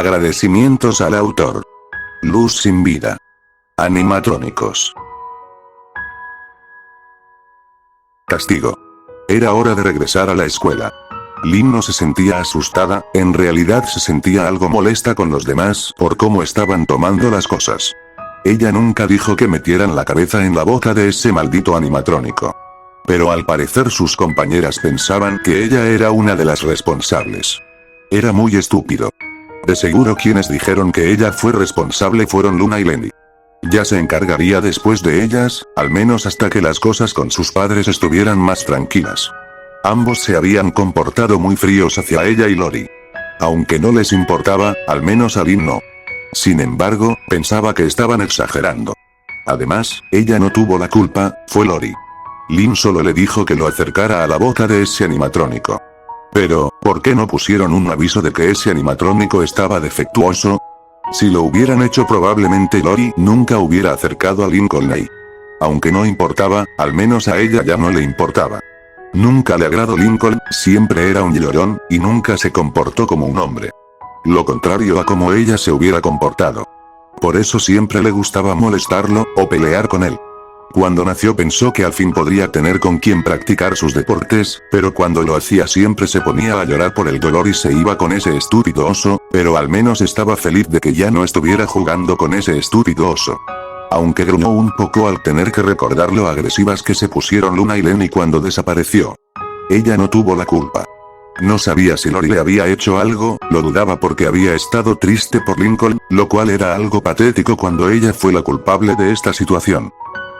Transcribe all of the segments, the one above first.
Agradecimientos al autor. Luz sin vida. Animatrónicos. Castigo. Era hora de regresar a la escuela. Lynn no se sentía asustada, en realidad se sentía algo molesta con los demás por cómo estaban tomando las cosas. Ella nunca dijo que metieran la cabeza en la boca de ese maldito animatrónico. Pero al parecer sus compañeras pensaban que ella era una de las responsables. Era muy estúpido. De seguro quienes dijeron que ella fue responsable fueron Luna y Lenny. Ya se encargaría después de ellas, al menos hasta que las cosas con sus padres estuvieran más tranquilas. Ambos se habían comportado muy fríos hacia ella y Lori. Aunque no les importaba, al menos a Lynn no. Sin embargo, pensaba que estaban exagerando. Además, ella no tuvo la culpa, fue Lori. Lynn solo le dijo que lo acercara a la boca de ese animatrónico. Pero, ¿por qué no pusieron un aviso de que ese animatrónico estaba defectuoso? Si lo hubieran hecho probablemente Lori nunca hubiera acercado a Lincoln ahí. Aunque no importaba, al menos a ella ya no le importaba. Nunca le agradó Lincoln, siempre era un llorón, y nunca se comportó como un hombre. Lo contrario a como ella se hubiera comportado. Por eso siempre le gustaba molestarlo, o pelear con él. Cuando nació pensó que al fin podría tener con quien practicar sus deportes, pero cuando lo hacía siempre se ponía a llorar por el dolor y se iba con ese estúpido oso, pero al menos estaba feliz de que ya no estuviera jugando con ese estúpido oso. Aunque gruñó un poco al tener que recordar lo agresivas que se pusieron Luna y Lenny cuando desapareció. Ella no tuvo la culpa. No sabía si Lori le había hecho algo, lo dudaba porque había estado triste por Lincoln, lo cual era algo patético cuando ella fue la culpable de esta situación.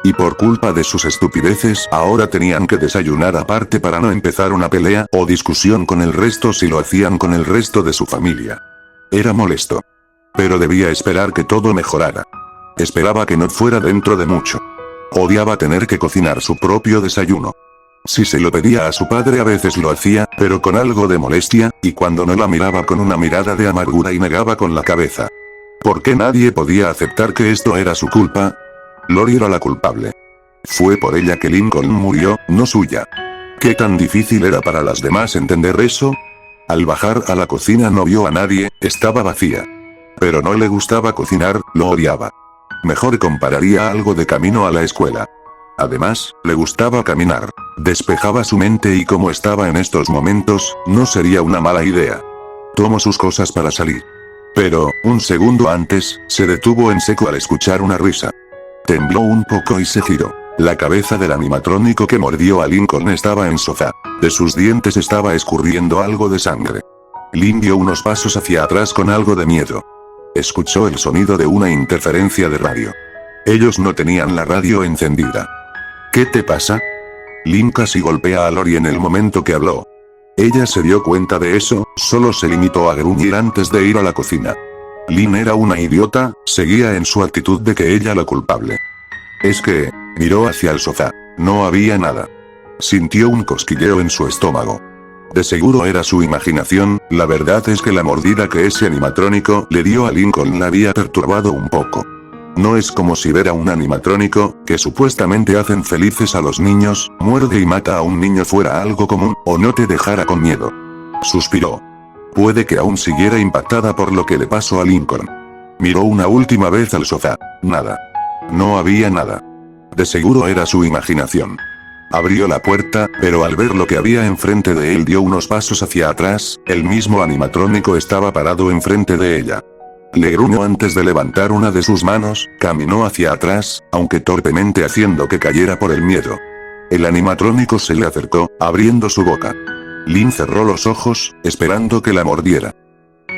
Y por culpa de sus estupideces ahora tenían que desayunar aparte para no empezar una pelea o discusión con el resto si lo hacían con el resto de su familia. Era molesto. Pero debía esperar que todo mejorara. Esperaba que no fuera dentro de mucho. Odiaba tener que cocinar su propio desayuno. Si se lo pedía a su padre a veces lo hacía, pero con algo de molestia, y cuando no la miraba con una mirada de amargura y negaba con la cabeza. ¿Por qué nadie podía aceptar que esto era su culpa? Lori era la culpable. Fue por ella que Lincoln murió, no suya. ¿Qué tan difícil era para las demás entender eso? Al bajar a la cocina no vio a nadie, estaba vacía. Pero no le gustaba cocinar, lo odiaba. Mejor compararía algo de camino a la escuela. Además, le gustaba caminar. Despejaba su mente y como estaba en estos momentos, no sería una mala idea. Tomó sus cosas para salir. Pero, un segundo antes, se detuvo en seco al escuchar una risa. Tembló un poco y se giró. La cabeza del animatrónico que mordió a Lincoln estaba en sofá. De sus dientes estaba escurriendo algo de sangre. Lynn dio unos pasos hacia atrás con algo de miedo. Escuchó el sonido de una interferencia de radio. Ellos no tenían la radio encendida. ¿Qué te pasa? Lynn casi golpea a Lori en el momento que habló. Ella se dio cuenta de eso, solo se limitó a gruñir antes de ir a la cocina. Lynn era una idiota, seguía en su actitud de que ella la culpable. Es que, miró hacia el sofá. No había nada. Sintió un cosquilleo en su estómago. De seguro era su imaginación, la verdad es que la mordida que ese animatrónico le dio a Lincoln la había perturbado un poco. No es como si ver a un animatrónico, que supuestamente hacen felices a los niños, muerde y mata a un niño fuera algo común, o no te dejara con miedo. Suspiró. Puede que aún siguiera impactada por lo que le pasó a Lincoln. Miró una última vez al sofá. Nada. No había nada. De seguro era su imaginación. Abrió la puerta, pero al ver lo que había enfrente de él dio unos pasos hacia atrás, el mismo animatrónico estaba parado enfrente de ella. Le gruñó antes de levantar una de sus manos, caminó hacia atrás, aunque torpemente haciendo que cayera por el miedo. El animatrónico se le acercó, abriendo su boca. Lynn cerró los ojos, esperando que la mordiera.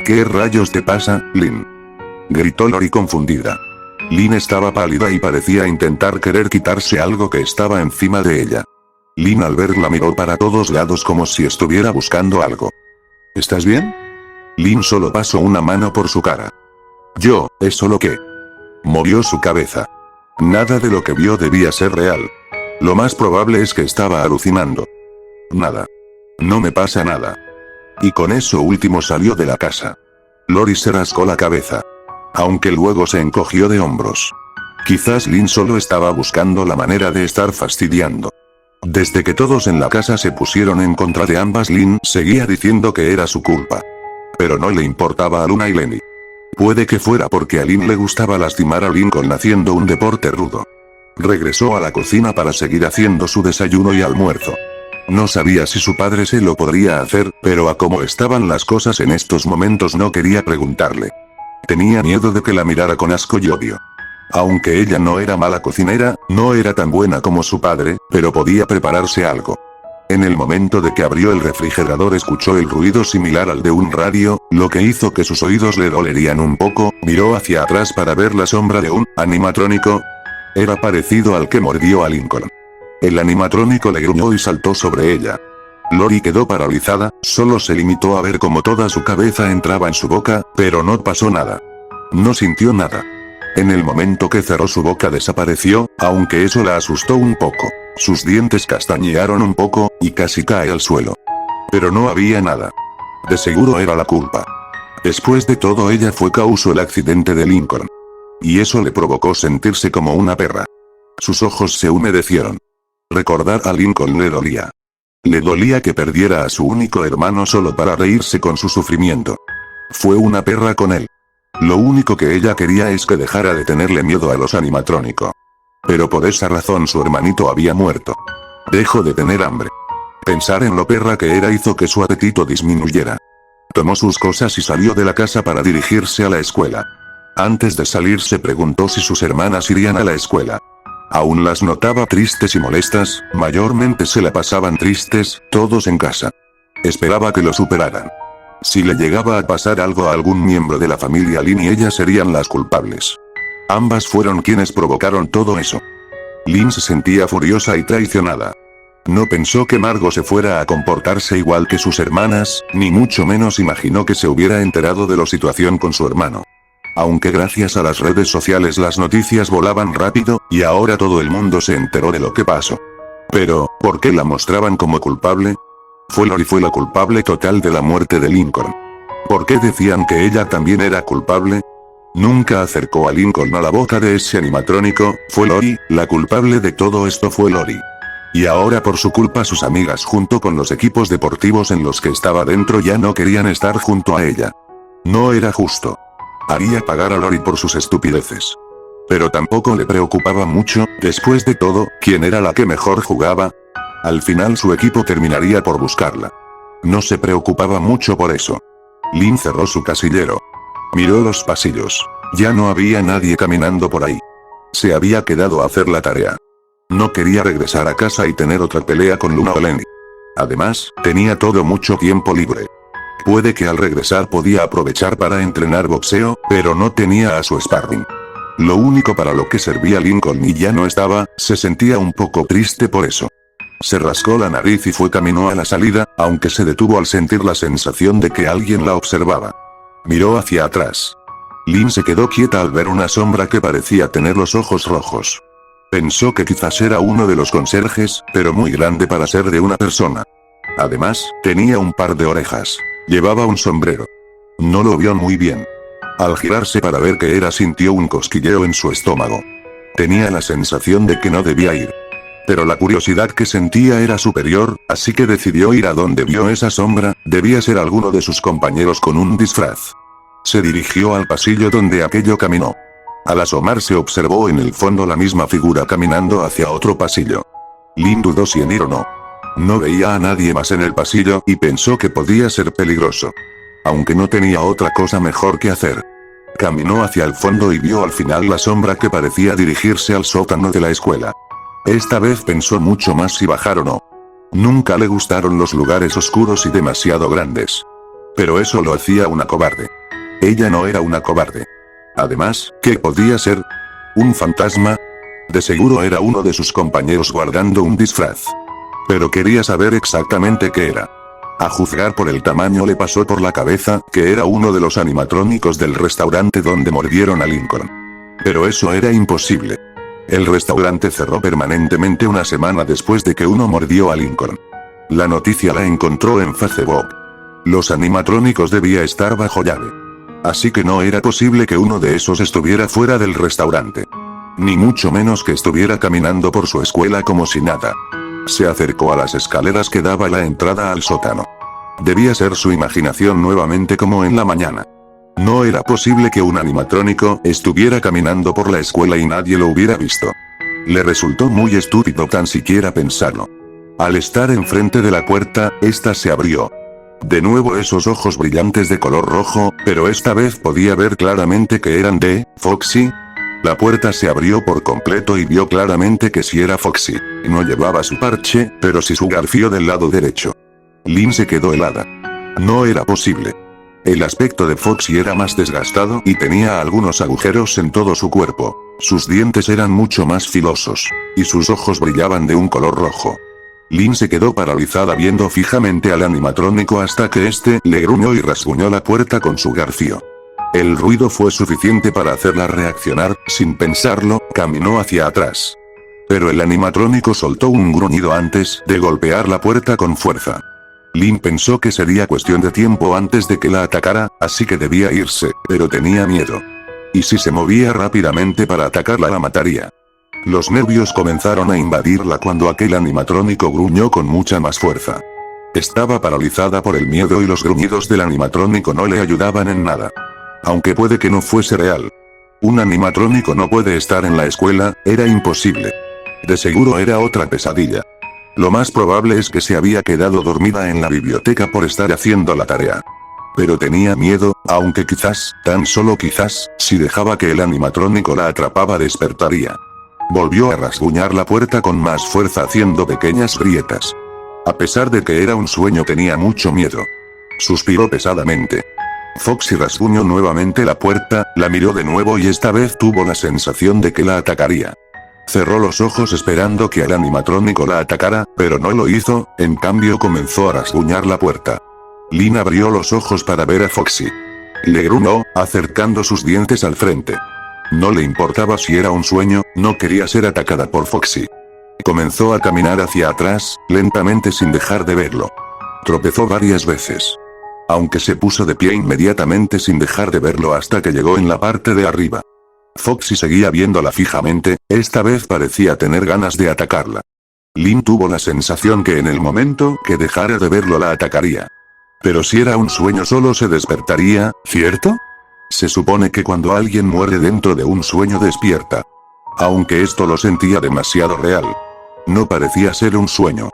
¿Qué rayos te pasa, Lynn? Gritó Lori confundida. Lynn estaba pálida y parecía intentar querer quitarse algo que estaba encima de ella. Lynn al verla miró para todos lados como si estuviera buscando algo. ¿Estás bien? Lynn solo pasó una mano por su cara. ¿Es solo que? Movió su cabeza. Nada de lo que vio debía ser real. Lo más probable es que estaba alucinando. Nada. No me pasa nada. Y con eso último salió de la casa. Lori se rascó la cabeza. Aunque luego se encogió de hombros. Quizás Lynn solo estaba buscando la manera de estar fastidiando. Desde que todos en la casa se pusieron en contra de ambas, Lynn seguía diciendo que era su culpa. Pero no le importaba a Luna y Lenny. Puede que fuera porque a Lynn le gustaba lastimar a Lincoln haciendo un deporte rudo. Regresó a la cocina para seguir haciendo su desayuno y almuerzo. No sabía si su padre se lo podría hacer, pero a cómo estaban las cosas en estos momentos no quería preguntarle. Tenía miedo de que la mirara con asco y odio. Aunque ella no era mala cocinera, no era tan buena como su padre, pero podía prepararse algo. En el momento de que abrió el refrigerador escuchó el ruido similar al de un radio, lo que hizo que sus oídos le dolerían un poco, miró hacia atrás para ver la sombra de un animatrónico. Era parecido al que mordió a Lincoln. El animatrónico le gruñó y saltó sobre ella. Lori quedó paralizada, solo se limitó a ver cómo toda su cabeza entraba en su boca, pero no pasó nada. No sintió nada. En el momento que cerró su boca desapareció, aunque eso la asustó un poco. Sus dientes castañearon un poco, y casi cae al suelo. Pero no había nada. De seguro era la culpa. Después de todo ella fue causó el accidente de Lincoln. Y eso le provocó sentirse como una perra. Sus ojos se humedecieron. Recordar a Lincoln le dolía. Le dolía que perdiera a su único hermano solo para reírse con su sufrimiento. Fue una perra con él. Lo único que ella quería es que dejara de tenerle miedo a los animatrónicos. Pero por esa razón su hermanito había muerto. Dejó de tener hambre. Pensar en lo perra que era hizo que su apetito disminuyera. Tomó sus cosas y salió de la casa para dirigirse a la escuela. Antes de salir se preguntó si sus hermanas irían a la escuela. Aún las notaba tristes y molestas, mayormente se la pasaban tristes, todos en casa. Esperaba que lo superaran. Si le llegaba a pasar algo a algún miembro de la familia Lynn y ellas serían las culpables. Ambas fueron quienes provocaron todo eso. Lynn se sentía furiosa y traicionada. No pensó que Margo se fuera a comportarse igual que sus hermanas, ni mucho menos imaginó que se hubiera enterado de la situación con su hermano. Aunque gracias a las redes sociales las noticias volaban rápido, y ahora todo el mundo se enteró de lo que pasó. Pero, ¿por qué la mostraban como culpable? Lori fue la culpable total de la muerte de Lincoln. ¿Por qué decían que ella también era culpable? Nunca acercó a Lincoln a la boca de ese animatrónico, fue Lori, la culpable de todo esto fue Lori. Y ahora por su culpa sus amigas junto con los equipos deportivos en los que estaba dentro ya no querían estar junto a ella. No era justo. Haría pagar a Lori por sus estupideces. Pero tampoco le preocupaba mucho, después de todo, ¿quién era la que mejor jugaba? Al final su equipo terminaría por buscarla. No se preocupaba mucho por eso. Lynn cerró su casillero. Miró los pasillos. Ya no había nadie caminando por ahí. Se había quedado a hacer la tarea. No quería regresar a casa y tener otra pelea con Luna o Lenny. Además, tenía todo mucho tiempo libre. Puede que al regresar podía aprovechar para entrenar boxeo, pero no tenía a su sparring. Lo único para lo que servía Lincoln y ya no estaba, se sentía un poco triste por eso. Se rascó la nariz y fue camino a la salida, aunque se detuvo al sentir la sensación de que alguien la observaba. Miró hacia atrás. Lynn se quedó quieta al ver una sombra que parecía tener los ojos rojos. Pensó que quizás era uno de los conserjes, pero muy grande para ser de una persona. Además, tenía un par de orejas. Llevaba un sombrero. No lo vio muy bien. Al girarse para ver qué era sintió un cosquilleo en su estómago. Tenía la sensación de que no debía ir. Pero la curiosidad que sentía era superior, así que decidió ir a donde vio esa sombra, debía ser alguno de sus compañeros con un disfraz. Se dirigió al pasillo donde aquello caminó. Al asomarse observó en el fondo la misma figura caminando hacia otro pasillo. Lynn dudó si en ir o no. No veía a nadie más en el pasillo y pensó que podía ser peligroso. Aunque no tenía otra cosa mejor que hacer. Caminó hacia el fondo y vio al final la sombra que parecía dirigirse al sótano de la escuela. Esta vez pensó mucho más si bajar o no. Nunca le gustaron los lugares oscuros y demasiado grandes. Pero eso lo hacía una cobarde. Ella no era una cobarde. Además, ¿qué podía ser? ¿Un fantasma? De seguro era uno de sus compañeros guardando un disfraz. Pero quería saber exactamente qué era. A juzgar por el tamaño le pasó por la cabeza que era uno de los animatrónicos del restaurante donde mordieron a Lincoln. Pero eso era imposible. El restaurante cerró permanentemente una semana después de que uno mordió a Lincoln. La noticia la encontró en Facebook. Los animatrónicos debía estar bajo llave. Así que no era posible que uno de esos estuviera fuera del restaurante. Ni mucho menos que estuviera caminando por su escuela como si nada. Se acercó a las escaleras que daba la entrada al sótano. Debía ser su imaginación nuevamente como en la mañana. No era posible que un animatrónico estuviera caminando por la escuela y nadie lo hubiera visto. Le resultó muy estúpido tan siquiera pensarlo. Al estar enfrente de la puerta, esta se abrió. De nuevo esos ojos brillantes de color rojo, pero esta vez podía ver claramente que eran de Foxy. La puerta se abrió por completo y vio claramente que sí era Foxy. No llevaba su parche, pero sí su garfio del lado derecho. Lynn se quedó helada. No era posible. El aspecto de Foxy era más desgastado y tenía algunos agujeros en todo su cuerpo. Sus dientes eran mucho más filosos. Y sus ojos brillaban de un color rojo. Lynn se quedó paralizada viendo fijamente al animatrónico hasta que este le gruñó y rasguñó la puerta con su garfio. El ruido fue suficiente para hacerla reaccionar, sin pensarlo, caminó hacia atrás. Pero el animatrónico soltó un gruñido antes de golpear la puerta con fuerza. Lynn pensó que sería cuestión de tiempo antes de que la atacara, así que debía irse, pero tenía miedo. Y si se movía rápidamente para atacarla la mataría. Los nervios comenzaron a invadirla cuando aquel animatrónico gruñó con mucha más fuerza. Estaba paralizada por el miedo y los gruñidos del animatrónico no le ayudaban en nada. Aunque puede que no fuese real. Un animatrónico no puede estar en la escuela, era imposible. De seguro era otra pesadilla. Lo más probable es que se había quedado dormida en la biblioteca por estar haciendo la tarea. Pero tenía miedo, aunque quizás, tan solo quizás, si dejaba que el animatrónico la atrapaba despertaría. Volvió a rasguñar la puerta con más fuerza haciendo pequeñas grietas. A pesar de que era un sueño tenía mucho miedo. Suspiró pesadamente. Foxy rasguñó nuevamente la puerta, la miró de nuevo y esta vez tuvo la sensación de que la atacaría. Cerró los ojos esperando que el animatrónico la atacara, pero no lo hizo, en cambio comenzó a rasguñar la puerta. Lynn abrió los ojos para ver a Foxy. Le gruñó, acercando sus dientes al frente. No le importaba si era un sueño, no quería ser atacada por Foxy. Comenzó a caminar hacia atrás, lentamente sin dejar de verlo. Tropezó varias veces. Aunque se puso de pie inmediatamente sin dejar de verlo hasta que llegó en la parte de arriba. Foxy seguía viéndola fijamente, esta vez parecía tener ganas de atacarla. Lynn tuvo la sensación que en el momento que dejara de verlo la atacaría. Pero si era un sueño solo se despertaría, ¿cierto? Se supone que cuando alguien muere dentro de un sueño despierta. Aunque esto lo sentía demasiado real. No parecía ser un sueño.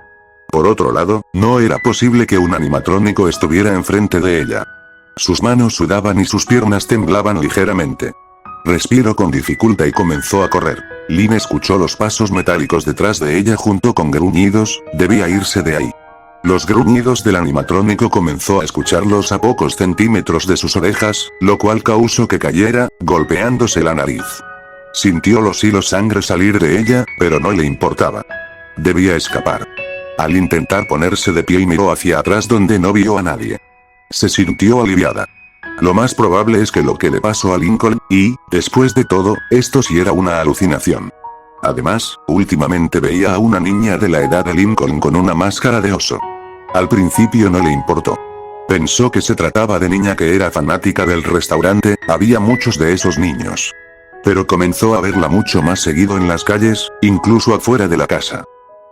Por otro lado, no era posible que un animatrónico estuviera enfrente de ella. Sus manos sudaban y sus piernas temblaban ligeramente. Respiró con dificultad y comenzó a correr. Lynn escuchó los pasos metálicos detrás de ella junto con gruñidos, debía irse de ahí. Los gruñidos del animatrónico comenzó a escucharlos a pocos centímetros de sus orejas, lo cual causó que cayera, golpeándose la nariz. Sintió los hilos sangre salir de ella, pero no le importaba. Debía escapar. Al intentar ponerse de pie y miró hacia atrás donde no vio a nadie. Se sintió aliviada. Lo más probable es que lo que le pasó a Lincoln, y, después de todo, esto sí era una alucinación. Además, últimamente veía a una niña de la edad de Lincoln con una máscara de oso. Al principio no le importó. Pensó que se trataba de niña que era fanática del restaurante, había muchos de esos niños. Pero comenzó a verla mucho más seguido en las calles, incluso afuera de la casa.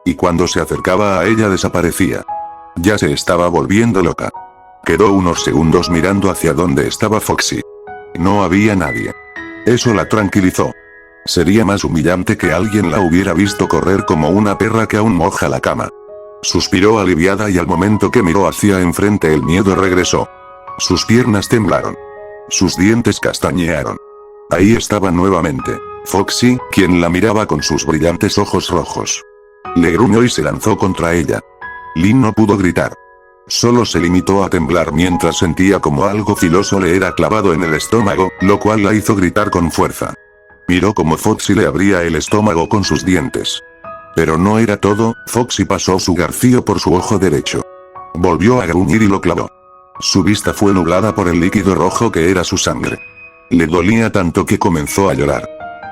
Y cuando se acercaba a ella desaparecía. Ya se estaba volviendo loca. Quedó unos segundos mirando hacia donde estaba Foxy. No había nadie. Eso la tranquilizó. Sería más humillante que alguien la hubiera visto correr como una perra que aún moja la cama. Suspiró aliviada y al momento que miró hacia enfrente el miedo regresó. Sus piernas temblaron. Sus dientes castañearon. Ahí estaba nuevamente. Foxy, quien la miraba con sus brillantes ojos rojos. Le gruñó y se lanzó contra ella. Lynn no pudo gritar. Solo se limitó a temblar mientras sentía como algo filoso le era clavado en el estómago, lo cual la hizo gritar con fuerza. Miró como Foxy le abría el estómago con sus dientes. Pero no era todo, Foxy pasó su garfio por su ojo derecho. Volvió a gruñir y lo clavó. Su vista fue nublada por el líquido rojo que era su sangre. Le dolía tanto que comenzó a llorar.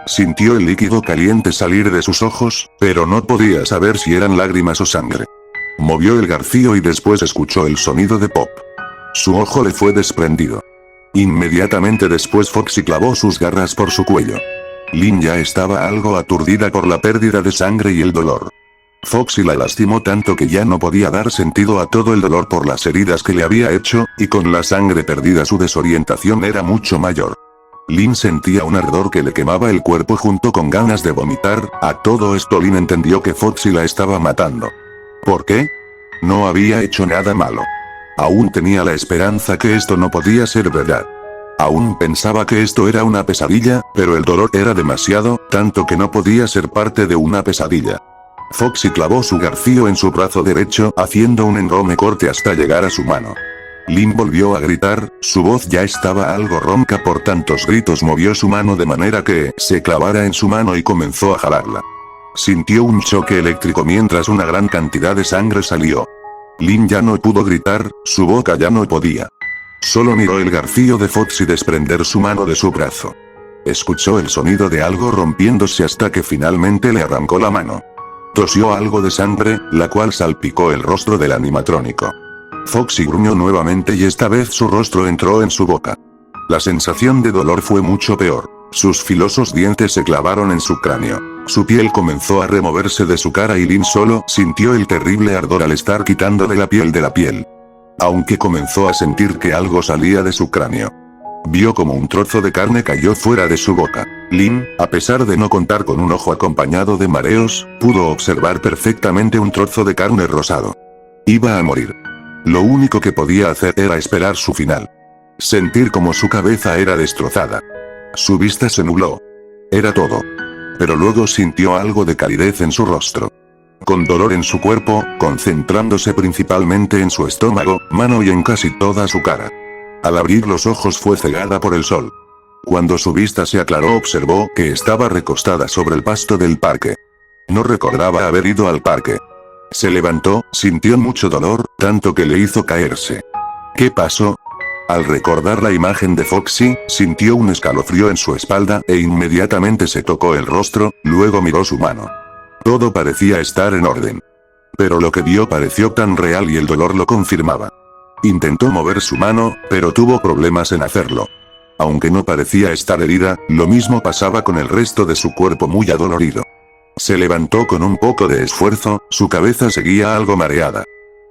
Sintió el líquido caliente salir de sus ojos, pero no podía saber si eran lágrimas o sangre. Movió el garfio y después escuchó el sonido de pop. Su ojo le fue desprendido. Inmediatamente después Foxy clavó sus garras por su cuello. Lynn ya estaba algo aturdida por la pérdida de sangre y el dolor. Foxy la lastimó tanto que ya no podía dar sentido a todo el dolor por las heridas que le había hecho, y con la sangre perdida su desorientación era mucho mayor. Lin sentía un ardor que le quemaba el cuerpo junto con ganas de vomitar. A todo esto Lin entendió que Foxy la estaba matando. ¿Por qué? No había hecho nada malo. Aún tenía la esperanza que esto no podía ser verdad. Aún pensaba que esto era una pesadilla, pero el dolor era demasiado, tanto que no podía ser parte de una pesadilla. Foxy clavó su garfio en su brazo derecho, haciendo un enorme corte hasta llegar a su mano. Lin volvió a gritar, su voz ya estaba algo ronca por tantos gritos. Movió su mano de manera que se clavara en su mano y comenzó a jalarla. Sintió un choque eléctrico mientras una gran cantidad de sangre salió. Lin ya no pudo gritar, su boca ya no podía. Solo miró el garfio de Foxy desprender su mano de su brazo. Escuchó el sonido de algo rompiéndose hasta que finalmente le arrancó la mano. Tosió algo de sangre, la cual salpicó el rostro del animatrónico. Foxy gruñó nuevamente y esta vez su rostro entró en su boca. La sensación de dolor fue mucho peor. Sus filosos dientes se clavaron en su cráneo. Su piel comenzó a removerse de su cara y Lin solo sintió el terrible ardor al estar quitándole la piel de la piel. Aunque comenzó a sentir que algo salía de su cráneo. Vio como un trozo de carne cayó fuera de su boca. Lin, a pesar de no contar con un ojo acompañado de mareos, pudo observar perfectamente un trozo de carne rosado. Iba a morir. Lo único que podía hacer era esperar su final. Sentir como su cabeza era destrozada. Su vista se nubló. Era todo. Pero luego sintió algo de calidez en su rostro. Con dolor en su cuerpo, concentrándose principalmente en su estómago, mano y en casi toda su cara. Al abrir los ojos fue cegada por el sol. Cuando su vista se aclaró observó que estaba recostada sobre el pasto del parque. No recordaba haber ido al parque. Se levantó, sintió mucho dolor, tanto que le hizo caerse. ¿Qué pasó? Al recordar la imagen de Foxy, sintió un escalofrío en su espalda e inmediatamente se tocó el rostro, luego miró su mano. Todo parecía estar en orden. Pero lo que vio pareció tan real y el dolor lo confirmaba. Intentó mover su mano, pero tuvo problemas en hacerlo. Aunque no parecía estar herida, lo mismo pasaba con el resto de su cuerpo muy adolorido. Se levantó con un poco de esfuerzo, su cabeza seguía algo mareada.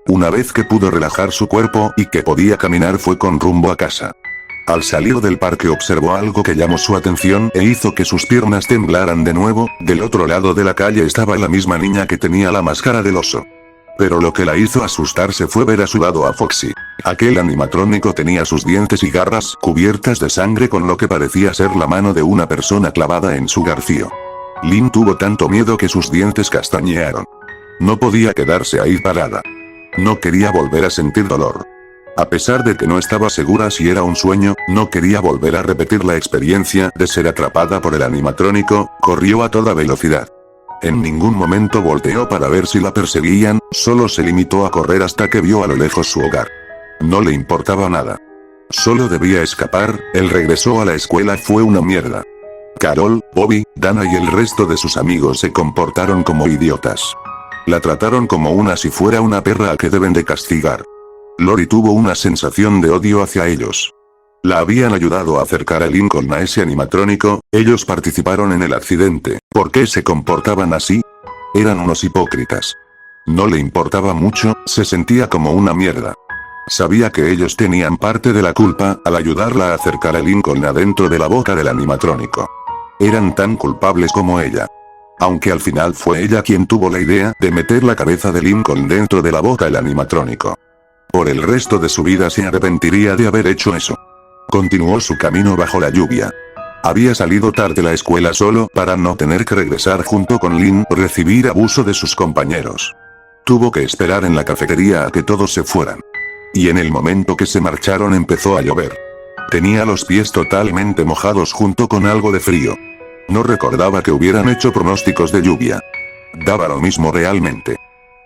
Una vez que pudo relajar su cuerpo y que podía caminar fue con rumbo a casa. Al salir del parque observó algo que llamó su atención e hizo que sus piernas temblaran de nuevo. Del otro lado de la calle estaba la misma niña que tenía la máscara del oso. Pero lo que la hizo asustarse fue ver a su lado a Foxy. Aquel animatrónico tenía sus dientes y garras cubiertas de sangre con lo que parecía ser la mano de una persona clavada en su garfio. Lin tuvo tanto miedo que sus dientes castañearon. No podía quedarse ahí parada. No quería volver a sentir dolor. A pesar de que no estaba segura si era un sueño, no quería volver a repetir la experiencia de ser atrapada por el animatrónico. Corrió a toda velocidad. En ningún momento volteó para ver si la perseguían, solo se limitó a correr hasta que vio a lo lejos su hogar. No le importaba nada. Solo debía escapar. El regreso a la escuela fue una mierda. Carol, Bobby, Dana y el resto de sus amigos se comportaron como idiotas. La trataron como una si fuera una perra a que deben de castigar. Lori tuvo una sensación de odio hacia ellos. La habían ayudado a acercar a Lincoln a ese animatrónico, ellos participaron en el accidente. ¿Por qué se comportaban así? Eran unos hipócritas. No le importaba mucho, se sentía como una mierda. Sabía que ellos tenían parte de la culpa al ayudarla a acercar a Lincoln adentro de la boca del animatrónico. Eran tan culpables como ella. Aunque al final fue ella quien tuvo la idea de meter la cabeza de Lincoln dentro de la boca del animatrónico. Por el resto de su vida se arrepentiría de haber hecho eso. Continuó su camino bajo la lluvia. Había salido tarde de la escuela solo para no tener que regresar junto con Lin o recibir abuso de sus compañeros. Tuvo que esperar en la cafetería a que todos se fueran. Y en el momento que se marcharon empezó a llover. Tenía los pies totalmente mojados junto con algo de frío. No recordaba que hubieran hecho pronósticos de lluvia. Daba lo mismo realmente.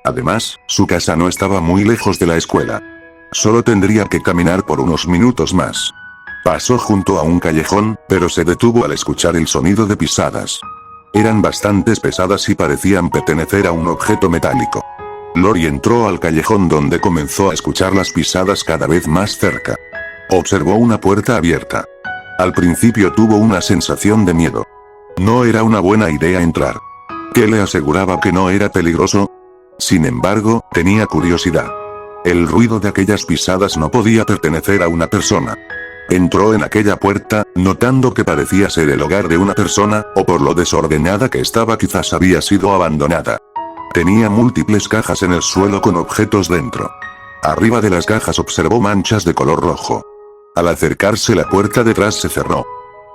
Además, su casa no estaba muy lejos de la escuela. Solo tendría que caminar por unos minutos más. Pasó junto a un callejón, pero se detuvo al escuchar el sonido de pisadas. Eran bastante pesadas y parecían pertenecer a un objeto metálico. Lori entró al callejón donde comenzó a escuchar las pisadas cada vez más cerca. Observó una puerta abierta. Al principio tuvo una sensación de miedo. No era una buena idea entrar. ¿Qué le aseguraba que no era peligroso? Sin embargo, tenía curiosidad. El ruido de aquellas pisadas no podía pertenecer a una persona. Entró en aquella puerta, notando que parecía ser el hogar de una persona, o por lo desordenada que estaba quizás había sido abandonada. Tenía múltiples cajas en el suelo con objetos dentro. Arriba de las cajas observó manchas de color rojo. Al acercarse la puerta detrás se cerró.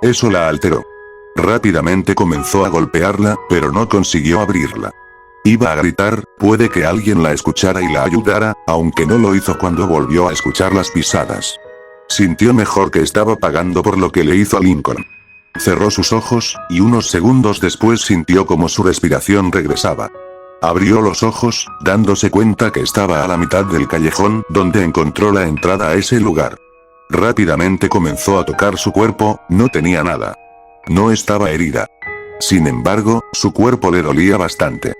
Eso la alteró. Rápidamente comenzó a golpearla, pero no consiguió abrirla. Iba a gritar, puede que alguien la escuchara y la ayudara, aunque no lo hizo cuando volvió a escuchar las pisadas. Sintió mejor que estaba pagando por lo que le hizo a Lincoln. Cerró sus ojos, y unos segundos después sintió como su respiración regresaba. Abrió los ojos, dándose cuenta que estaba a la mitad del callejón, donde encontró la entrada a ese lugar. Rápidamente comenzó a tocar su cuerpo, no tenía nada. No estaba herida. Sin embargo, su cuerpo le dolía bastante.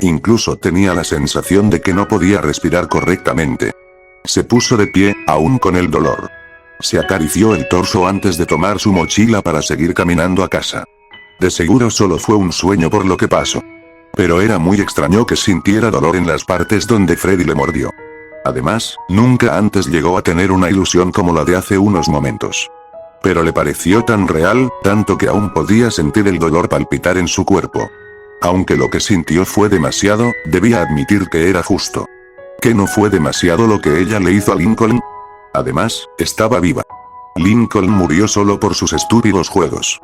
Incluso tenía la sensación de que no podía respirar correctamente. Se puso de pie, aún con el dolor. Se acarició el torso antes de tomar su mochila para seguir caminando a casa. De seguro solo fue un sueño por lo que pasó. Pero era muy extraño que sintiera dolor en las partes donde Freddy le mordió. Además, nunca antes llegó a tener una ilusión como la de hace unos momentos. Pero le pareció tan real, tanto que aún podía sentir el dolor palpitar en su cuerpo. Aunque lo que sintió fue demasiado, debía admitir que era justo. ¿Que no fue demasiado lo que ella le hizo a Lincoln? Además, estaba viva. Lincoln murió solo por sus estúpidos juegos.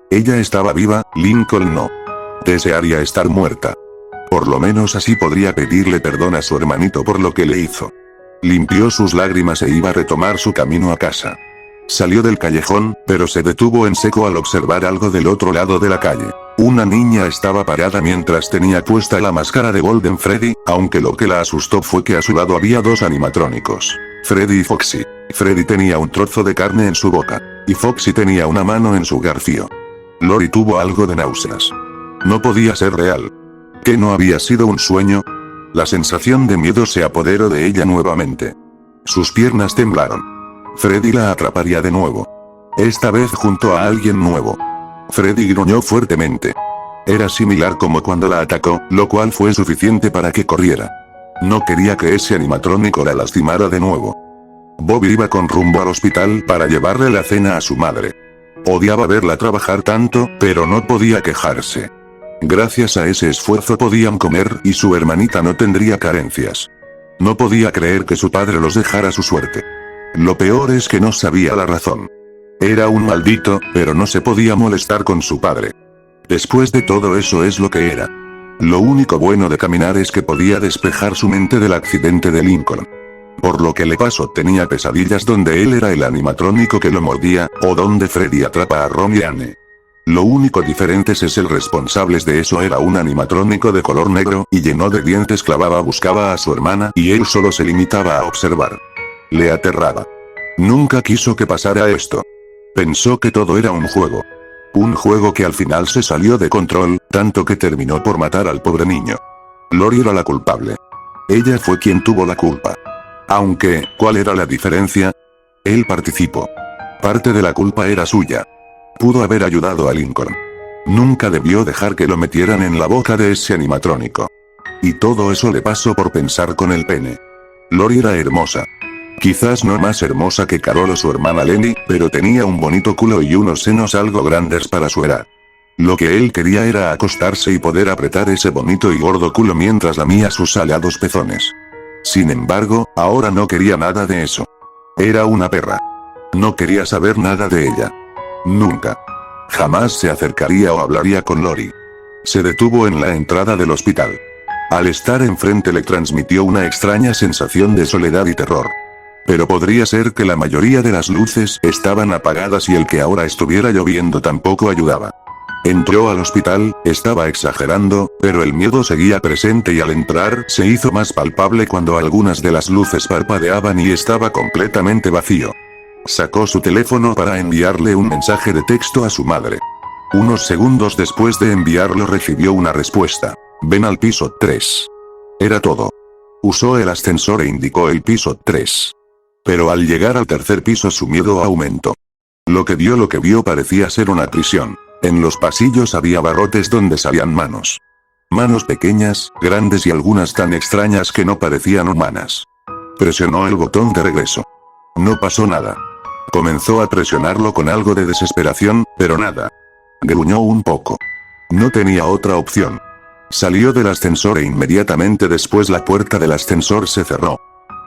Ella estaba viva, Lincoln no. Desearía estar muerta. Por lo menos así podría pedirle perdón a su hermanito por lo que le hizo. Limpió sus lágrimas e iba a retomar su camino a casa. Salió del callejón, pero se detuvo en seco al observar algo del otro lado de la calle. Una niña estaba parada mientras tenía puesta la máscara de Golden Freddy, aunque lo que la asustó fue que a su lado había dos animatrónicos. Freddy y Foxy. Freddy tenía un trozo de carne en su boca. Y Foxy tenía una mano en su garfio. Lori tuvo algo de náuseas. No podía ser real. ¿Que no había sido un sueño? La sensación de miedo se apoderó de ella nuevamente. Sus piernas temblaron. Freddy la atraparía de nuevo. Esta vez junto a alguien nuevo. Freddy gruñó fuertemente. Era similar como cuando la atacó, lo cual fue suficiente para que corriera. No quería que ese animatrónico la lastimara de nuevo. Bobby iba con rumbo al hospital para llevarle la cena a su madre. Odiaba verla trabajar tanto, pero no podía quejarse. Gracias a ese esfuerzo podían comer y su hermanita no tendría carencias. No podía creer que su padre los dejara a su suerte. Lo peor es que no sabía la razón. Era un maldito, pero no se podía molestar con su padre. Después de todo eso es lo que era. Lo único bueno de caminar es que podía despejar su mente del accidente de Lincoln. Por lo que le pasó tenía pesadillas donde él era el animatrónico que lo mordía, o donde Freddy atrapa a Ron y Anne. Lo único diferente es el responsable de eso era un animatrónico de color negro, y lleno de dientes buscaba a su hermana y él solo se limitaba a observar. Le aterraba. Nunca quiso que pasara esto. Pensó que todo era un juego. Un juego que al final se salió de control, tanto que terminó por matar al pobre niño. Lori era la culpable. Ella fue quien tuvo la culpa. Aunque, ¿cuál era la diferencia? Él participó. Parte de la culpa era suya. Pudo haber ayudado a Lincoln. Nunca debió dejar que lo metieran en la boca de ese animatrónico. Y todo eso le pasó por pensar con el pene. Lori era hermosa. Quizás no más hermosa que Carol o su hermana Lenny, pero tenía un bonito culo y unos senos algo grandes para su edad. Lo que él quería era acostarse y poder apretar ese bonito y gordo culo mientras lamía sus salados pezones. Sin embargo, ahora no quería nada de eso. Era una perra. No quería saber nada de ella. Nunca. Jamás se acercaría o hablaría con Lori. Se detuvo en la entrada del hospital. Al estar enfrente le transmitió una extraña sensación de soledad y terror. Pero podría ser que la mayoría de las luces estaban apagadas y el que ahora estuviera lloviendo tampoco ayudaba. Entró al hospital, estaba exagerando, pero el miedo seguía presente y al entrar se hizo más palpable cuando algunas de las luces parpadeaban y estaba completamente vacío. Sacó su teléfono para enviarle un mensaje de texto a su madre. Unos segundos después de enviarlo recibió una respuesta. Ven al piso 3. Era todo. Usó el ascensor e indicó el piso 3. Pero al llegar al tercer piso su miedo aumentó. Lo que vio parecía ser una prisión. En los pasillos había barrotes donde salían manos. Manos pequeñas, grandes y algunas tan extrañas que no parecían humanas. Presionó el botón de regreso. No pasó nada. Comenzó a presionarlo con algo de desesperación, pero nada. Gruñó un poco. No tenía otra opción. Salió del ascensor e inmediatamente después la puerta del ascensor se cerró.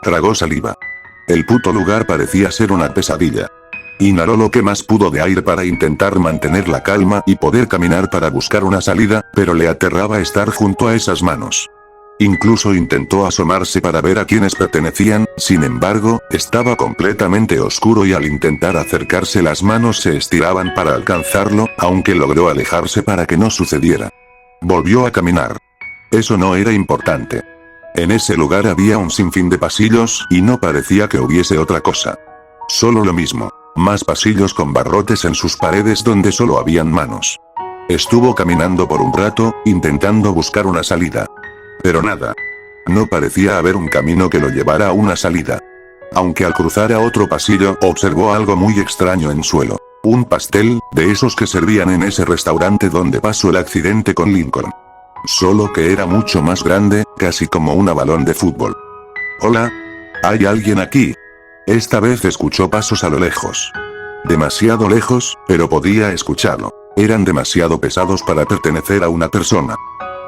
Tragó saliva. El puto lugar parecía ser una pesadilla. Inhaló lo que más pudo de aire para intentar mantener la calma y poder caminar para buscar una salida, pero le aterraba estar junto a esas manos. Incluso intentó asomarse para ver a quiénes pertenecían, sin embargo, estaba completamente oscuro y al intentar acercarse las manos se estiraban para alcanzarlo, aunque logró alejarse para que no sucediera. Volvió a caminar. Eso no era importante. En ese lugar había un sinfín de pasillos y no parecía que hubiese otra cosa. Solo lo mismo. Más pasillos con barrotes en sus paredes donde solo habían manos. Estuvo caminando por un rato, intentando buscar una salida. Pero nada. No parecía haber un camino que lo llevara a una salida. Aunque al cruzar a otro pasillo, observó algo muy extraño en suelo. Un pastel, de esos que servían en ese restaurante donde pasó el accidente con Lincoln. Solo que era mucho más grande, casi como un balón de fútbol. «Hola. ¿Hay alguien aquí?» Esta vez escuchó pasos a lo lejos. Demasiado lejos, pero podía escucharlo. Eran demasiado pesados para pertenecer a una persona.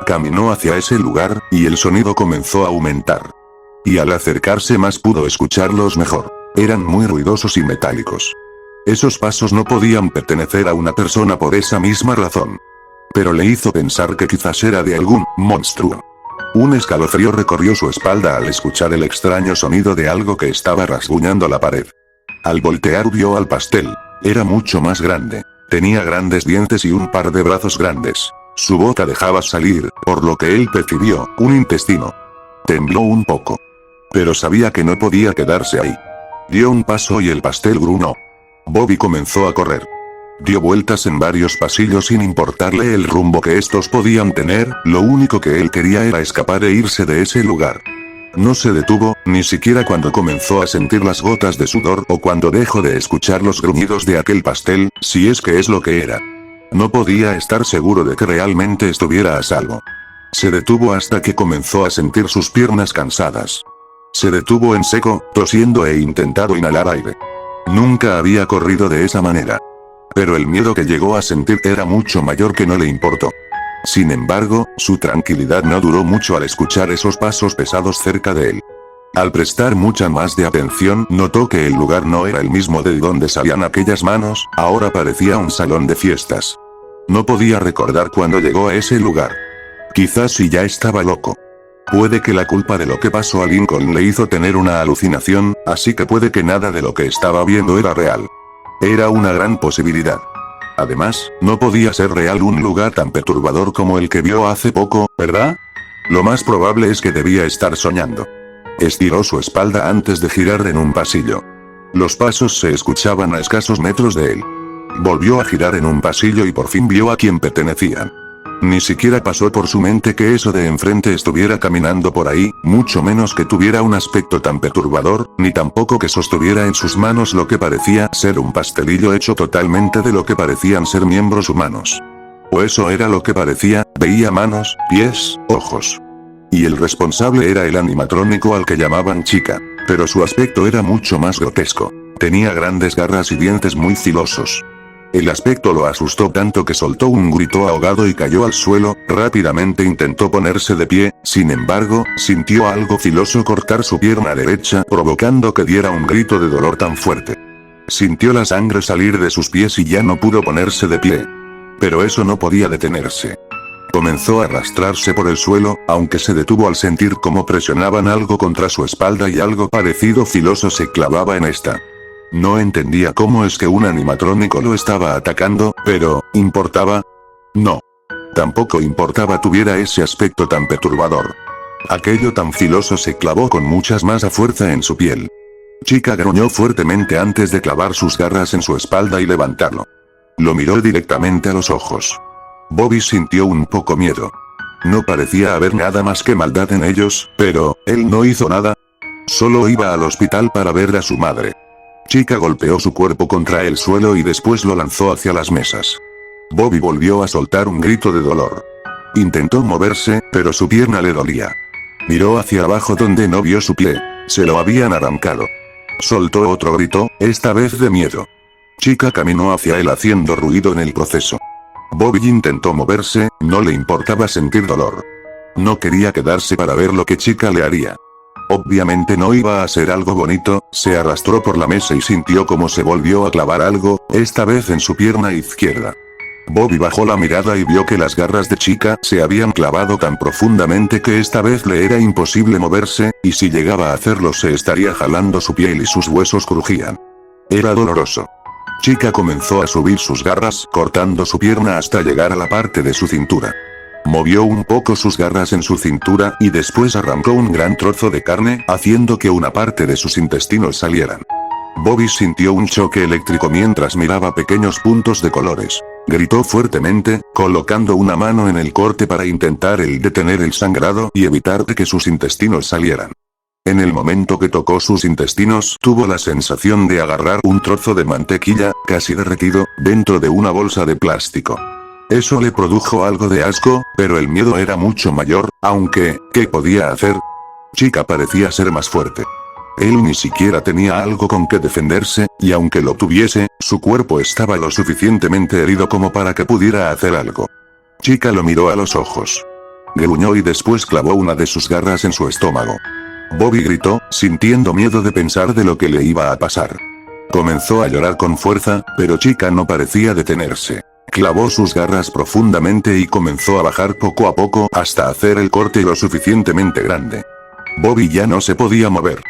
Caminó hacia ese lugar, y el sonido comenzó a aumentar. Y al acercarse más pudo escucharlos mejor. Eran muy ruidosos y metálicos. Esos pasos no podían pertenecer a una persona por esa misma razón. Pero le hizo pensar que quizás era de algún monstruo. Un escalofrío recorrió su espalda al escuchar el extraño sonido de algo que estaba rasguñando la pared. Al voltear vio al pastel. Era mucho más grande. Tenía grandes dientes y un par de brazos grandes. Su boca dejaba salir, por lo que él percibió, un intestino. Tembló un poco. Pero sabía que no podía quedarse ahí. Dio un paso y el pastel gruñó. Bobby comenzó a correr. Dio vueltas en varios pasillos sin importarle el rumbo que estos podían tener, lo único que él quería era escapar e irse de ese lugar. No se detuvo, ni siquiera cuando comenzó a sentir las gotas de sudor o cuando dejó de escuchar los gruñidos de aquel pastel, si es que es lo que era. No podía estar seguro de que realmente estuviera a salvo. Se detuvo hasta que comenzó a sentir sus piernas cansadas. Se detuvo en seco, tosiendo e intentando inhalar aire. Nunca había corrido de esa manera. Pero el miedo que llegó a sentir era mucho mayor que no le importó. Sin embargo, su tranquilidad no duró mucho al escuchar esos pasos pesados cerca de él. Al prestar mucha más de atención, notó que el lugar no era el mismo de donde salían aquellas manos, ahora parecía un salón de fiestas. No podía recordar cuándo llegó a ese lugar. Quizás si ya estaba loco. Puede que la culpa de lo que pasó a Lincoln le hizo tener una alucinación, así que puede que nada de lo que estaba viendo era real. Era una gran posibilidad. Además, no podía ser real un lugar tan perturbador como el que vio hace poco, ¿verdad? Lo más probable es que debía estar soñando. Estiró su espalda antes de girar en un pasillo. Los pasos se escuchaban a escasos metros de él. Volvió a girar en un pasillo y por fin vio a quien pertenecían. Ni siquiera pasó por su mente que eso de enfrente estuviera caminando por ahí, mucho menos que tuviera un aspecto tan perturbador, ni tampoco que sostuviera en sus manos lo que parecía ser un pastelillo hecho totalmente de lo que parecían ser miembros humanos. O eso era lo que parecía, veía manos, pies, ojos. Y el responsable era el animatrónico al que llamaban Chica. Pero su aspecto era mucho más grotesco. Tenía grandes garras y dientes muy filosos. El aspecto lo asustó tanto que soltó un grito ahogado y cayó al suelo. Rápidamente intentó ponerse de pie, sin embargo, sintió algo filoso cortar su pierna derecha, provocando que diera un grito de dolor tan fuerte. Sintió la sangre salir de sus pies y ya no pudo ponerse de pie. Pero eso no podía detenerse. Comenzó a arrastrarse por el suelo, aunque se detuvo al sentir cómo presionaban algo contra su espalda y algo parecido filoso se clavaba en esta. No entendía cómo es que un animatrónico lo estaba atacando, pero, ¿importaba? No. Tampoco importaba tuviera ese aspecto tan perturbador. Aquello tan filoso se clavó con muchas más fuerza en su piel. Chica gruñó fuertemente antes de clavar sus garras en su espalda y levantarlo. Lo miró directamente a los ojos. Bobby sintió un poco miedo. No parecía haber nada más que maldad en ellos, pero, él no hizo nada. Solo iba al hospital para ver a su madre. Chica golpeó su cuerpo contra el suelo y después lo lanzó hacia las mesas. Bobby volvió a soltar un grito de dolor. Intentó moverse, pero su pierna le dolía. Miró hacia abajo donde no vio su pie. Se lo habían arrancado. Soltó otro grito, esta vez de miedo. Chica caminó hacia él haciendo ruido en el proceso. Bobby intentó moverse, no le importaba sentir dolor. No quería quedarse para ver lo que Chica le haría. Obviamente no iba a ser algo bonito, se arrastró por la mesa y sintió como se volvió a clavar algo, esta vez en su pierna izquierda. Bobby bajó la mirada y vio que las garras de Chica se habían clavado tan profundamente que esta vez le era imposible moverse, y si llegaba a hacerlo se estaría jalando su piel y sus huesos crujían. Era doloroso. Chica comenzó a subir sus garras, cortando su pierna hasta llegar a la parte de su cintura. Movió un poco sus garras en su cintura y después arrancó un gran trozo de carne, haciendo que una parte de sus intestinos salieran. Bobby sintió un choque eléctrico mientras miraba pequeños puntos de colores. Gritó fuertemente, colocando una mano en el corte para intentar detener el sangrado y evitar que sus intestinos salieran. En el momento que tocó sus intestinos, tuvo la sensación de agarrar un trozo de mantequilla, casi derretido, dentro de una bolsa de plástico. Eso le produjo algo de asco, pero el miedo era mucho mayor, aunque, ¿qué podía hacer? Chica parecía ser más fuerte. Él ni siquiera tenía algo con que defenderse, y aunque lo tuviese, su cuerpo estaba lo suficientemente herido como para que pudiera hacer algo. Chica lo miró a los ojos. Gruñó y después clavó una de sus garras en su estómago. Bobby gritó, sintiendo miedo de pensar de lo que le iba a pasar. Comenzó a llorar con fuerza, pero Chica no parecía detenerse. Clavó sus garras profundamente y comenzó a bajar poco a poco hasta hacer el corte lo suficientemente grande. Bobby ya no se podía mover.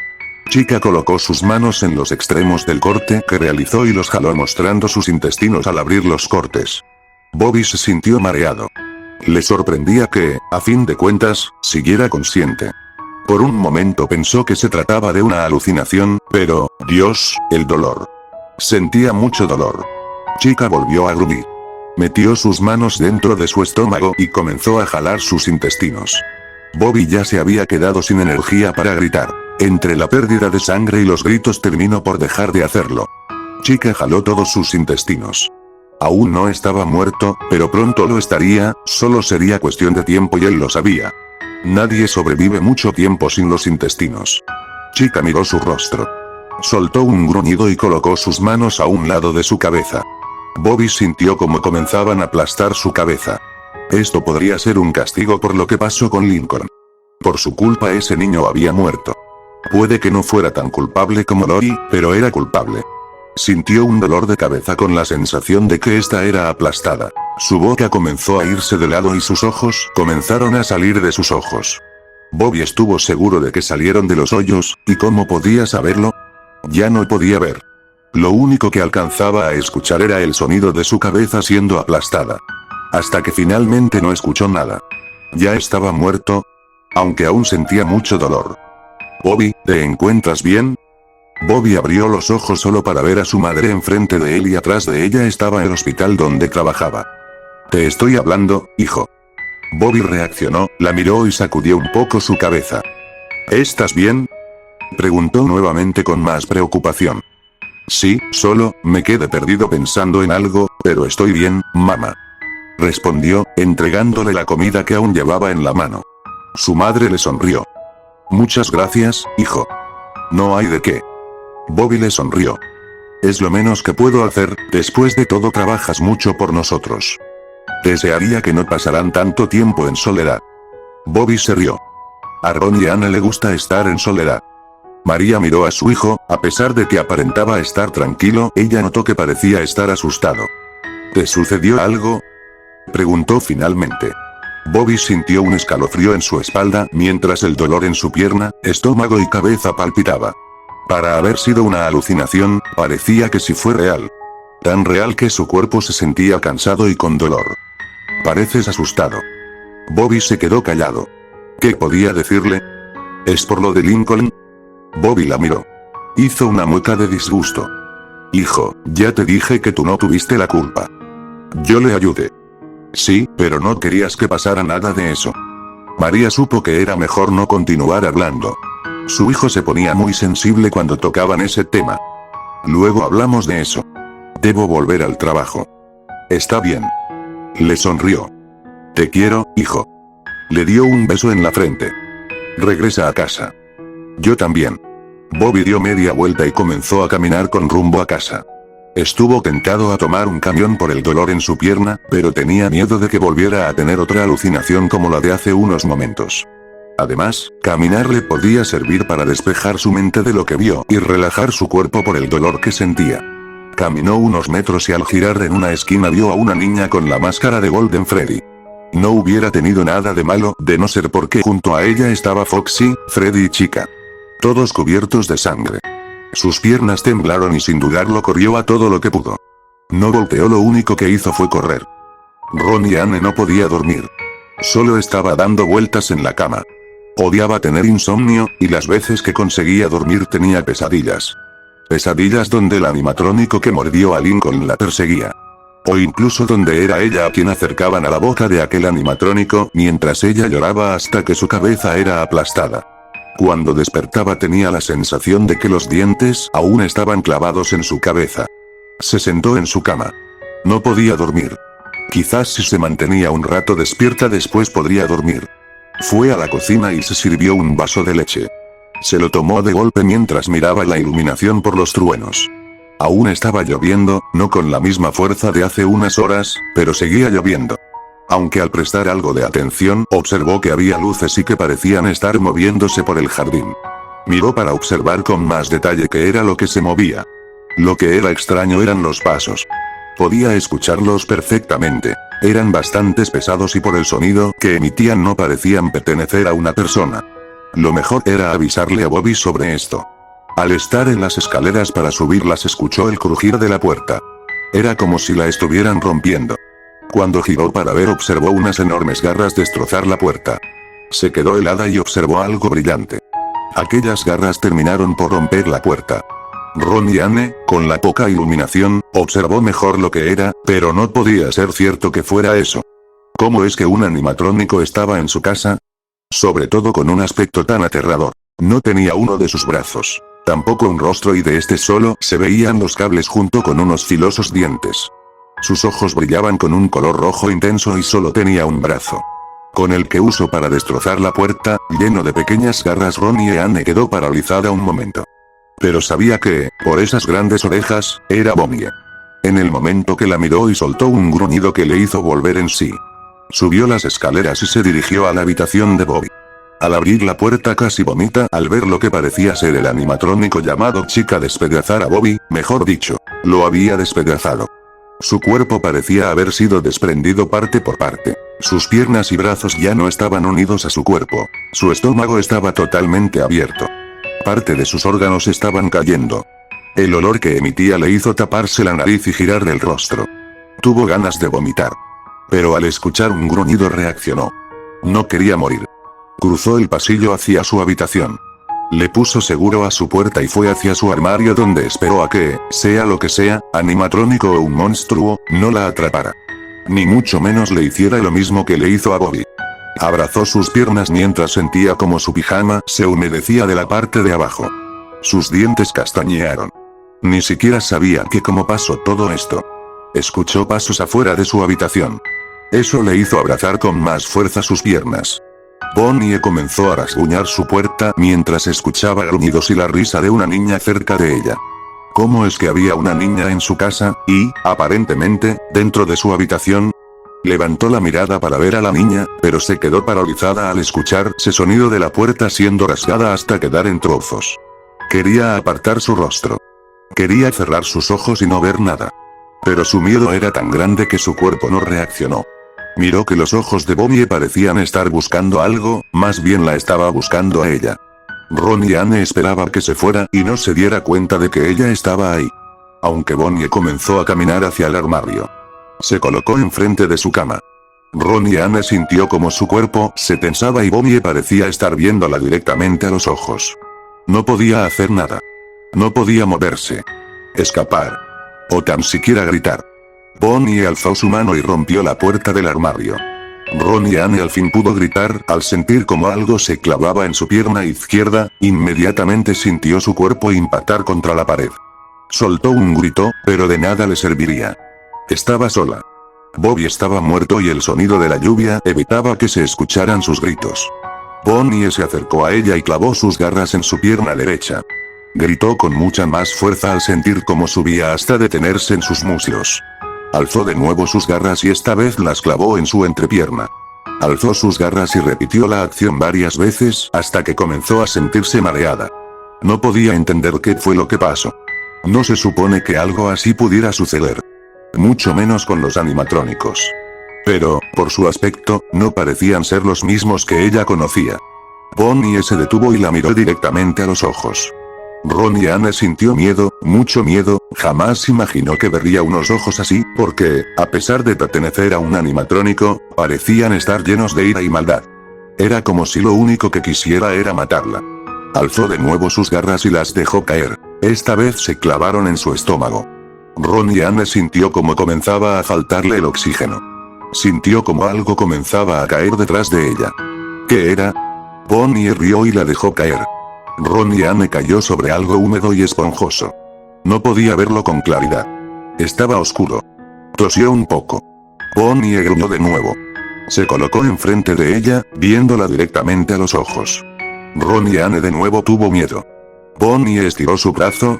Chica colocó sus manos en los extremos del corte que realizó y los jaló mostrando sus intestinos al abrir los cortes. Bobby se sintió mareado. Le sorprendía que, a fin de cuentas, siguiera consciente. Por un momento pensó que se trataba de una alucinación, pero, Dios, el dolor. Sentía mucho dolor. Chica volvió a gruñir. Metió sus manos dentro de su estómago y comenzó a jalar sus intestinos. Bobby ya se había quedado sin energía para gritar. Entre la pérdida de sangre y los gritos terminó por dejar de hacerlo. Chica jaló todos sus intestinos. Aún no estaba muerto, pero pronto lo estaría, solo sería cuestión de tiempo y él lo sabía. Nadie sobrevive mucho tiempo sin los intestinos. Chica miró su rostro. Soltó un gruñido y colocó sus manos a un lado de su cabeza. Bobby sintió como comenzaban a aplastar su cabeza. Esto podría ser un castigo por lo que pasó con Lincoln. Por su culpa ese niño había muerto. Puede que no fuera tan culpable como Lori, pero era culpable. Sintió un dolor de cabeza con la sensación de que esta era aplastada. Su boca comenzó a irse de lado y sus ojos comenzaron a salir de sus ojos. Bobby estuvo seguro de que salieron de los hoyos, ¿y cómo podía saberlo? Ya no podía ver. Lo único que alcanzaba a escuchar era el sonido de su cabeza siendo aplastada. Hasta que finalmente no escuchó nada. Ya estaba muerto, aunque aún sentía mucho dolor. Bobby, ¿te encuentras bien? Bobby abrió los ojos solo para ver a su madre enfrente de él y atrás de ella estaba el hospital donde trabajaba. Te estoy hablando, hijo. Bobby reaccionó, la miró y sacudió un poco su cabeza. ¿Estás bien? Preguntó nuevamente con más preocupación. Sí, solo, me quedé perdido pensando en algo, pero estoy bien, mamá. Respondió, entregándole la comida que aún llevaba en la mano. Su madre le sonrió. Muchas gracias, hijo. No hay de qué. Bobby le sonrió. Es lo menos que puedo hacer, después de todo trabajas mucho por nosotros. Desearía que no pasaran tanto tiempo en soledad. Bobby se rió. A Ron y a Anne le gusta estar en soledad. María miró a su hijo, a pesar de que aparentaba estar tranquilo, ella notó que parecía estar asustado. ¿Te sucedió algo? Preguntó finalmente. Bobby sintió un escalofrío en su espalda mientras el dolor en su pierna, estómago y cabeza palpitaba. Para haber sido una alucinación, parecía que sí fue real. Tan real que su cuerpo se sentía cansado y con dolor. Pareces asustado. Bobby se quedó callado. ¿Qué podía decirle? ¿Es por lo de Lincoln? Bobby la miró. Hizo una mueca de disgusto. Hijo, ya te dije que tú no tuviste la culpa. Yo le ayudé. Sí, pero no querías que pasara nada de eso. María supo que era mejor no continuar hablando. Su hijo se ponía muy sensible cuando tocaban ese tema. Luego hablamos de eso. Debo volver al trabajo. Está bien. Le sonrió. Te quiero, hijo. Le dio un beso en la frente. Regresa a casa. Yo también. Bobby dio media vuelta y comenzó a caminar con rumbo a casa. Estuvo tentado a tomar un camión por el dolor en su pierna, pero tenía miedo de que volviera a tener otra alucinación como la de hace unos momentos. Además, caminar le podía servir para despejar su mente de lo que vio y relajar su cuerpo por el dolor que sentía. Caminó unos metros y al girar en una esquina vio a una niña con la máscara de Golden Freddy. No hubiera tenido nada de malo, de no ser porque junto a ella estaba Foxy, Freddy y Chica. Todos cubiertos de sangre. Sus piernas temblaron y sin dudarlo corrió a todo lo que pudo. No volteó, lo único que hizo fue correr. Ron y Anne no podía dormir. Solo estaba dando vueltas en la cama. Odiaba tener insomnio, y las veces que conseguía dormir tenía pesadillas. Pesadillas donde el animatrónico que mordió a Lincoln la perseguía. O incluso donde era ella a quien acercaban a la boca de aquel animatrónico mientras ella lloraba hasta que su cabeza era aplastada. Cuando despertaba tenía la sensación de que los dientes aún estaban clavados en su cabeza. Se sentó en su cama. No podía dormir. Quizás si se mantenía un rato despierta después podría dormir. Fue a la cocina y se sirvió un vaso de leche. Se lo tomó de golpe mientras miraba la iluminación por los truenos. Aún estaba lloviendo, no con la misma fuerza de hace unas horas, pero seguía lloviendo. Aunque al prestar algo de atención, observó que había luces y que parecían estar moviéndose por el jardín. Miró para observar con más detalle qué era lo que se movía. Lo que era extraño eran los pasos. Podía escucharlos perfectamente. Eran bastante pesados y por el sonido que emitían no parecían pertenecer a una persona. Lo mejor era avisarle a Bobby sobre esto. Al estar en las escaleras para subirlas escuchó el crujir de la puerta. Era como si la estuvieran rompiendo. Cuando giró para ver observó unas enormes garras destrozar la puerta. Se quedó helada y observó algo brillante. Aquellas garras terminaron por romper la puerta. Ron y Anne, con la poca iluminación, observó mejor lo que era, pero no podía ser cierto que fuera eso. ¿Cómo es que un animatrónico estaba en su casa? Sobre todo con un aspecto tan aterrador. No tenía uno de sus brazos. Tampoco un rostro y de este solo se veían los cables junto con unos filosos dientes. Sus ojos brillaban con un color rojo intenso y solo tenía un brazo. Con el que usó para destrozar la puerta, lleno de pequeñas garras. Ron y Anne quedó paralizada un momento. Pero sabía que, por esas grandes orejas, era Bobby. En el momento que la miró y soltó un gruñido que le hizo volver en sí. Subió las escaleras y se dirigió a la habitación de Bobby. Al abrir la puerta casi vomita al ver lo que parecía ser el animatrónico llamado Chica despedazar a Bobby, mejor dicho, lo había despedazado. Su cuerpo parecía haber sido desprendido parte por parte. Sus piernas y brazos ya no estaban unidos a su cuerpo. Su estómago estaba totalmente abierto. Parte de sus órganos estaban cayendo. El olor que emitía le hizo taparse la nariz y girar el rostro. Tuvo ganas de vomitar. Pero al escuchar un gruñido reaccionó. No quería morir. Cruzó el pasillo hacia su habitación. Le puso seguro a su puerta y fue hacia su armario donde esperó a que, sea lo que sea, animatrónico o un monstruo, no la atrapara. Ni mucho menos le hiciera lo mismo que le hizo a Bobby. Abrazó sus piernas mientras sentía como su pijama se humedecía de la parte de abajo. Sus dientes castañearon. Ni siquiera sabía cómo pasó todo esto. Escuchó pasos afuera de su habitación. Eso le hizo abrazar con más fuerza sus piernas. Bonnie comenzó a rasguñar su puerta mientras escuchaba gruñidos y la risa de una niña cerca de ella. ¿Cómo es que había una niña en su casa, y, aparentemente, dentro de su habitación? Levantó la mirada para ver a la niña, pero se quedó paralizada al escuchar ese sonido de la puerta siendo rasgada hasta quedar en trozos. Quería apartar su rostro. Quería cerrar sus ojos y no ver nada. Pero su miedo era tan grande que su cuerpo no reaccionó. Miró que los ojos de Bonnie parecían estar buscando algo, más bien la estaba buscando a ella. Ron y Anne esperaba que se fuera y no se diera cuenta de que ella estaba ahí. Aunque Bonnie comenzó a caminar hacia el armario. Se colocó enfrente de su cama. Ron y Anne sintió como su cuerpo se tensaba y Bonnie parecía estar viéndola directamente a los ojos. No podía hacer nada. No podía moverse. Escapar. O tan siquiera gritar. Bonnie alzó su mano y rompió la puerta del armario. Ron y Anne al fin pudo gritar al sentir como algo se clavaba en su pierna izquierda, inmediatamente sintió su cuerpo impactar contra la pared. Soltó un grito, pero de nada le serviría. Estaba sola. Bobby estaba muerto y el sonido de la lluvia evitaba que se escucharan sus gritos. Bonnie se acercó a ella y clavó sus garras en su pierna derecha. Gritó con mucha más fuerza al sentir cómo subía hasta detenerse en sus muslos. Alzó de nuevo sus garras y esta vez las clavó en su entrepierna. Alzó sus garras y repitió la acción varias veces hasta que comenzó a sentirse mareada. No podía entender qué fue lo que pasó. No se supone que algo así pudiera suceder. Mucho menos con los animatrónicos. Pero, por su aspecto, no parecían ser los mismos que ella conocía. Bonnie se detuvo y la miró directamente a los ojos. Ron y Anne sintió miedo, mucho miedo, jamás imaginó que vería unos ojos así, porque, a pesar de pertenecer a un animatrónico, parecían estar llenos de ira y maldad. Era como si lo único que quisiera era matarla. Alzó de nuevo sus garras y las dejó caer. Esta vez se clavaron en su estómago. Ron y Anne sintió como comenzaba a faltarle el oxígeno. Sintió como algo comenzaba a caer detrás de ella. ¿Qué era? Bonnie rió y la dejó caer. Ron y Anne cayó sobre algo húmedo y esponjoso. No podía verlo con claridad. Estaba oscuro. Tosió un poco. Bonnie gruñó de nuevo. Se colocó enfrente de ella, viéndola directamente a los ojos. Ron y Anne de nuevo tuvo miedo. Bonnie estiró su brazo,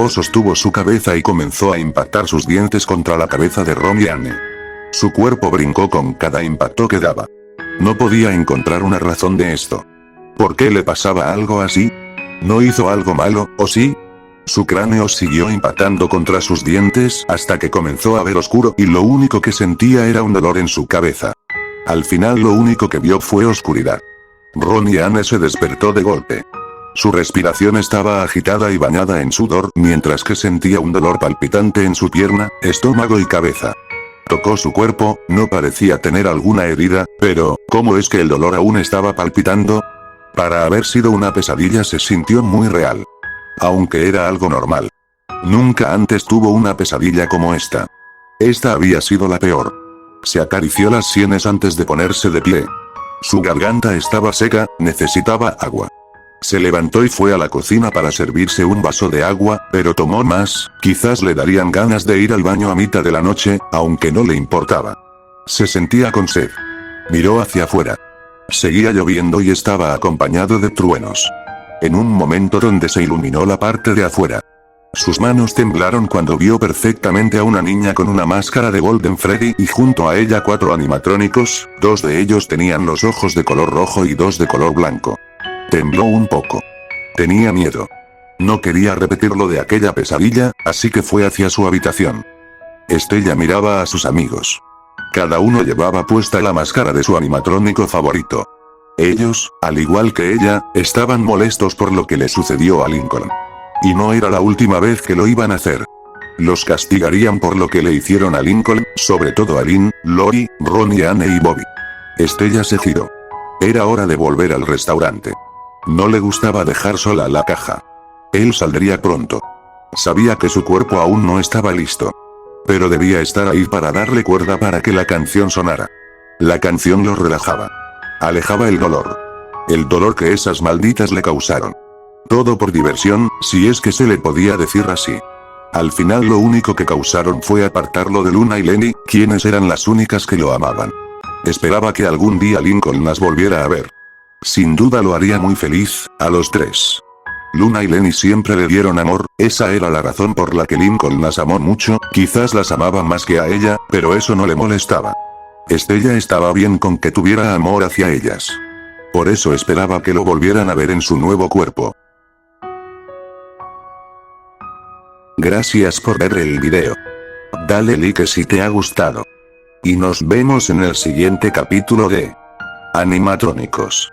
sostuvo su cabeza y comenzó a impactar sus dientes contra la cabeza de Ron y Anne. Su cuerpo brincó con cada impacto que daba. No podía encontrar una razón de esto. ¿Por qué le pasaba algo así? ¿No hizo algo malo, o sí? Su cráneo siguió impactando contra sus dientes hasta que comenzó a ver oscuro y lo único que sentía era un dolor en su cabeza. Al final lo único que vio fue oscuridad. Ron y Anne se despertó de golpe. Su respiración estaba agitada y bañada en sudor mientras que sentía un dolor palpitante en su pierna, estómago y cabeza. Tocó su cuerpo, no parecía tener alguna herida, pero, ¿cómo es que el dolor aún estaba palpitando? Para haber sido una pesadilla se sintió muy real. Aunque era algo normal. Nunca antes tuvo una pesadilla como esta. Esta había sido la peor. Se acarició las sienes antes de ponerse de pie. Su garganta estaba seca, necesitaba agua. Se levantó y fue a la cocina para servirse un vaso de agua, pero tomó más, quizás le darían ganas de ir al baño a mitad de la noche, aunque no le importaba. Se sentía con sed. Miró hacia afuera. Seguía lloviendo y estaba acompañado de truenos. En un momento donde se iluminó la parte de afuera. Sus manos temblaron cuando vio perfectamente a una niña con una máscara de Golden Freddy y junto a ella 4 animatrónicos, 2 de ellos tenían los ojos de color rojo y 2 de color blanco. Tembló un poco. Tenía miedo. No quería repetir lo de aquella pesadilla, así que fue hacia su habitación. Estella miraba a sus amigos. Cada uno llevaba puesta la máscara de su animatrónico favorito. Ellos, al igual que ella, estaban molestos por lo que le sucedió a Lincoln. Y no era la última vez que lo iban a hacer. Los castigarían por lo que le hicieron a Lincoln, sobre todo a Lynn, Lori, Ron y Anne y Bobby. Estella se giró. Era hora de volver al restaurante. No le gustaba dejar sola la caja. Él saldría pronto. Sabía que su cuerpo aún no estaba listo. Pero debía estar ahí para darle cuerda para que la canción sonara. La canción lo relajaba. Alejaba el dolor. El dolor que esas malditas le causaron. Todo por diversión, si es que se le podía decir así. Al final lo único que causaron fue apartarlo de Luna y Lenny, quienes eran las únicas que lo amaban. Esperaba que algún día Lincoln las volviera a ver. Sin duda lo haría muy feliz, a los 3. Luna y Lenny siempre le dieron amor, esa era la razón por la que Lincoln las amó mucho, quizás las amaba más que a ella, pero eso no le molestaba. Estella estaba bien con que tuviera amor hacia ellas. Por eso esperaba que lo volvieran a ver en su nuevo cuerpo. Gracias por ver el video. Dale like si te ha gustado. Y nos vemos en el siguiente capítulo de Animatrónicos.